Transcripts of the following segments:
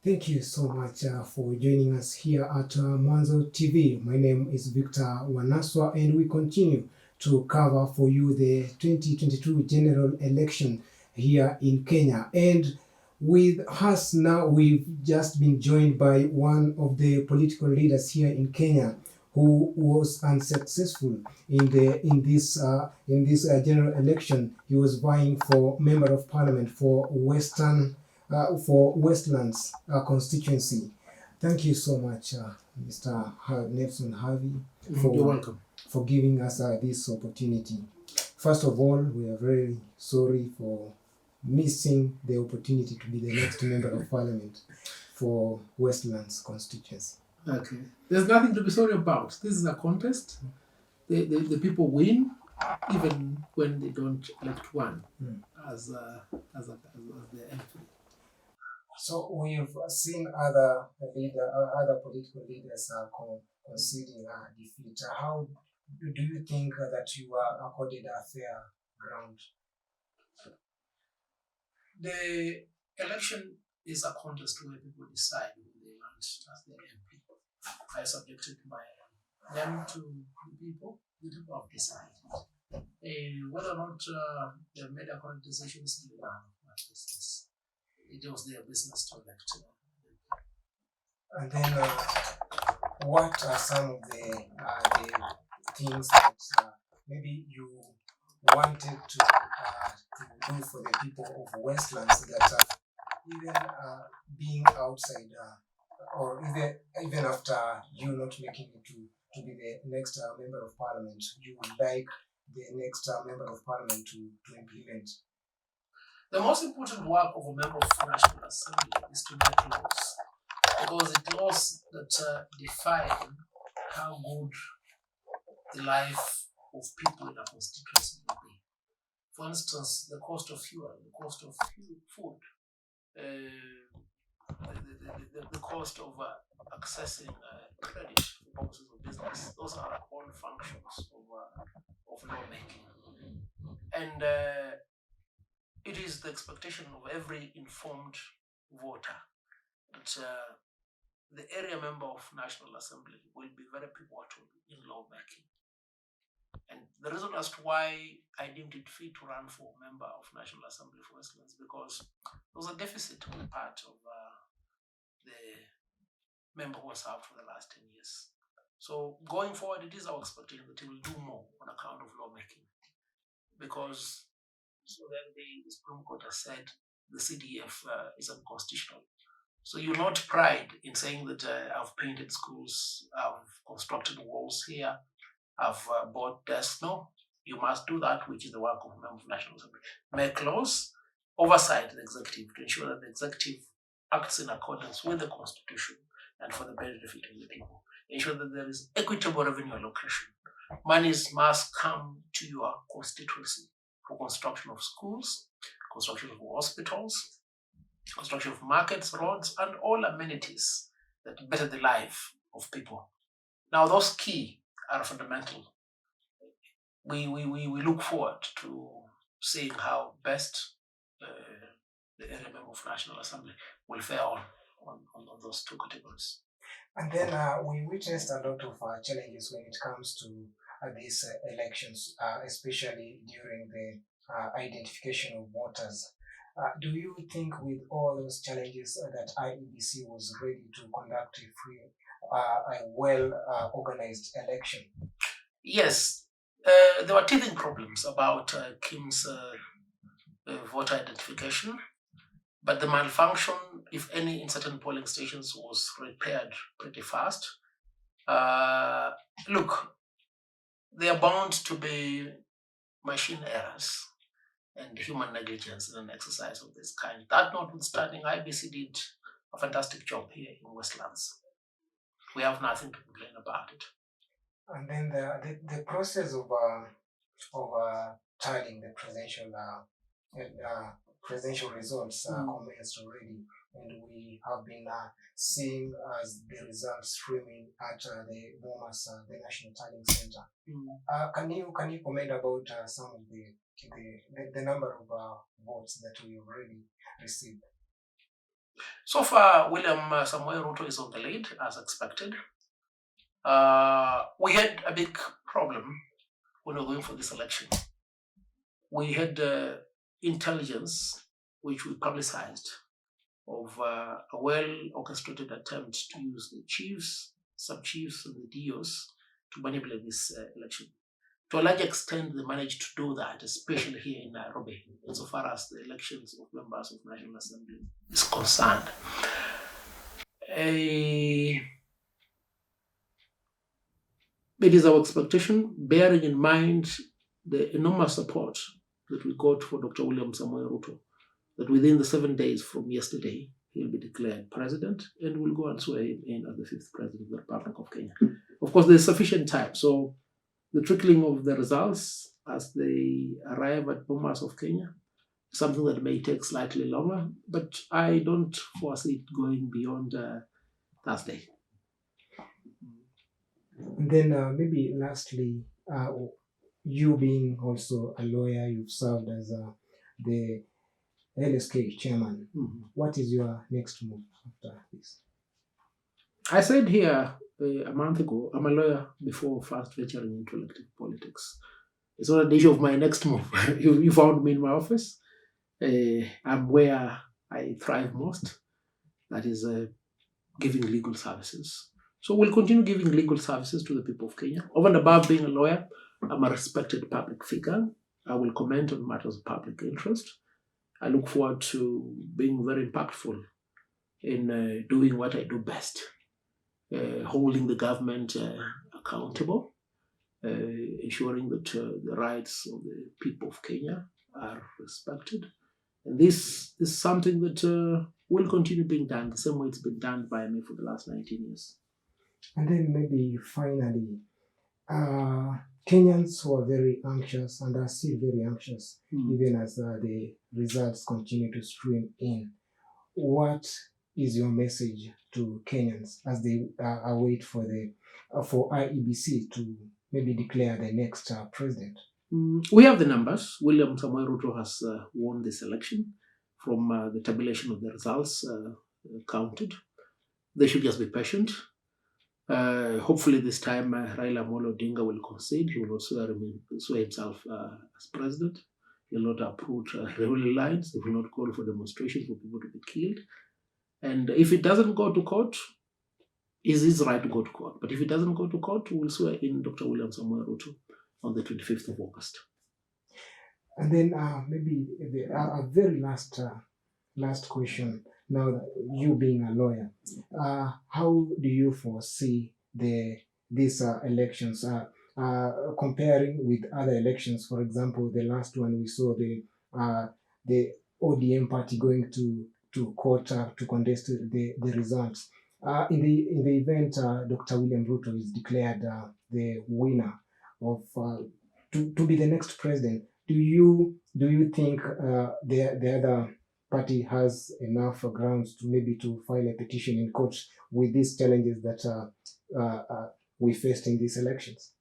Thank you so much for joining us here at Mwanzo TV. My name is Victor Wanaswa, and we continue to cover for you the 2022 general election here in Kenya. And with us now, we've just been joined by one of the political leaders here in Kenya who was unsuccessful in this general election. He was vying for member of parliament for Westlands constituency. Thank you so much, Mr. Nelson Havi, You're welcome. for giving us this opportunity. First of all, we are very sorry for missing the opportunity to be the next member of parliament for Westlands constituency. Okay. There's nothing to be sorry about. This is a contest. The people win even when they don't elect one as the MP. So we've seen other political leaders conceding defeat. How do you think that you are accorded a fair ground? The election is a contest where people decide who they want as their MP. I subjected them to the people. The people have decided. Whether or not they made a correct decision is none of my business. It was their business to elect. And then, what are some of the things that maybe you wanted to do for the people of Westlands that even being outside or even after you not making it to be the next member of parliament, you would like the next member of parliament to implement? The most important work of a member of the National Assembly is to make laws, because it's laws that define how good the life of people in a constituency will be. For instance, the cost of fuel, the cost of food, the cost of accessing credit for purposes of business. Those are all functions of lawmaking. And it is the expectation of every informed voter that the area member of National Assembly will be very pivotal in lawmaking. And the reason as to why I deemed it fit to run for member of National Assembly for Westlands, because there was a deficit on the part of the member who has served for the last 10 years. So going forward, it is our expectation that he will do more on account of lawmaking, because so then the Supreme Court has said the CDF is unconstitutional. So you not pride in saying that I've painted schools, I've constructed walls here, I've bought desks. No, you must do that, which is the work of a member of National Assembly. Make laws, oversight the executive to ensure that the executive acts in accordance with the Constitution and for the benefit of the people. Ensure that there is equitable revenue allocation. Monies must come to your constituency for construction of schools, construction of hospitals, construction of markets, roads, and all amenities that better the life of people. Now, those key are fundamental. We look forward to seeing how best the area member of National Assembly will fare on those two categories. And then we witnessed a lot of challenges when it comes to these elections, especially during the identification of voters. Do you think with all those challenges that IEBC was ready to conduct a free, a well-organized election? Yes, there were teething problems about Kim's voter identification, but the malfunction, if any, in certain polling stations was repaired pretty fast. Look, they are bound to be machine errors and human negligence in an exercise of this kind. That notwithstanding, IBC did a fantastic job here in Westlands. We have nothing to complain about it. And then the process of tallying the presidential results commenced already, and we have been seeing as the results streaming at the Bomas, the National Tallying Center. Can you comment about some of the number of votes that we already received? So far, William Samoei Ruto is on the lead, as expected. We had a big problem when we were going for this election. We had intelligence, which we publicized, of a well-orchestrated attempt to use the chiefs, sub-chiefs, and the DOs to manipulate this election. To a large extent, they managed to do that, especially here in Nairobi, insofar as the elections of members of National Assembly is concerned. It is our expectation, bearing in mind the enormous support that we got for Dr. William Samoei Ruto, that within the 7 days from yesterday, he'll be declared president and will go and swear him in as the 5th president of the Republic of Kenya. Of course, there's sufficient time, so the trickling of the results as they arrive at Bomas of Kenya, something that may take slightly longer, but I don't foresee it going beyond Thursday. And then maybe lastly, you being also a lawyer, you've served as the LSK chairman. Mm-hmm. What is your next move after this? I said here a month ago, I'm a lawyer before first venturing into elective politics. It's not an issue of my next move. You found me in my office. I'm where I thrive most. That is giving legal services. So we'll continue giving legal services to the people of Kenya. Over and above being a lawyer, I'm a respected public figure. I will comment on matters of public interest. I look forward to being very impactful in doing what I do best, holding the government accountable, ensuring that the rights of the people of Kenya are respected. And this is something that will continue being done the same way it's been done by me for the last 19 years. And then maybe finally, Kenyans were very anxious and are still very anxious, even as the results continue to stream in. What is your message to Kenyans as they await for IEBC to maybe declare the next president? We have the numbers. William Samoei Ruto has won this election from the tabulation of the results counted. They should just be patient. Hopefully this time Raila Amolo Odinga will concede. He will also swear himself as president. He will not uproot railway lines. He will not call for demonstrations for people to be killed. And if it doesn't go to court, it's his right to go to court. But if it doesn't go to court, we will swear in Dr. William Samoei Ruto on the 25th of August. And then maybe a very last question. Now that you being a lawyer, how do you foresee these elections comparing with other elections? For example, the last one we saw the ODM party going to court to contest the results. In the event Dr. William Ruto is declared the winner of to be the next president, do you think the other party has enough grounds to maybe to file a petition in court with these challenges that we faced in these elections?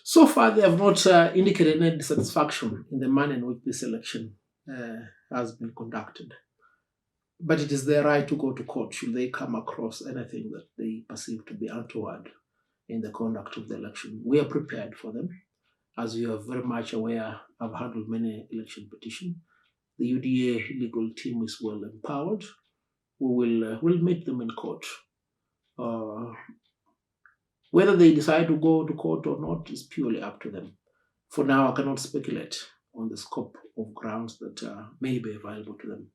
So far, they have not indicated any dissatisfaction in the manner in which this election has been conducted. But it is their right to go to court should they come across anything that they perceive to be untoward in the conduct of the election. We are prepared for them. As you are very much aware, I've handled many election petitions. The UDA legal team is well empowered. We will meet them in court. Whether they decide to go to court or not is purely up to them. For now, I cannot speculate on the scope of grounds that may be available to them.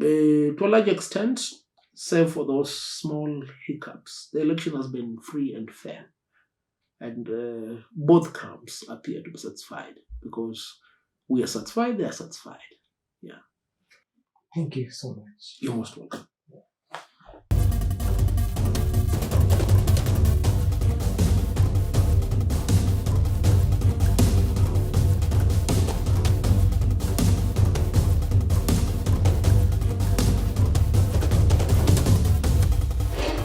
To a large extent, save for those small hiccups, the election has been free and fair. And both camps appear to be satisfied because we are satisfied, they are satisfied. Yeah. Thank you so much. You're most welcome.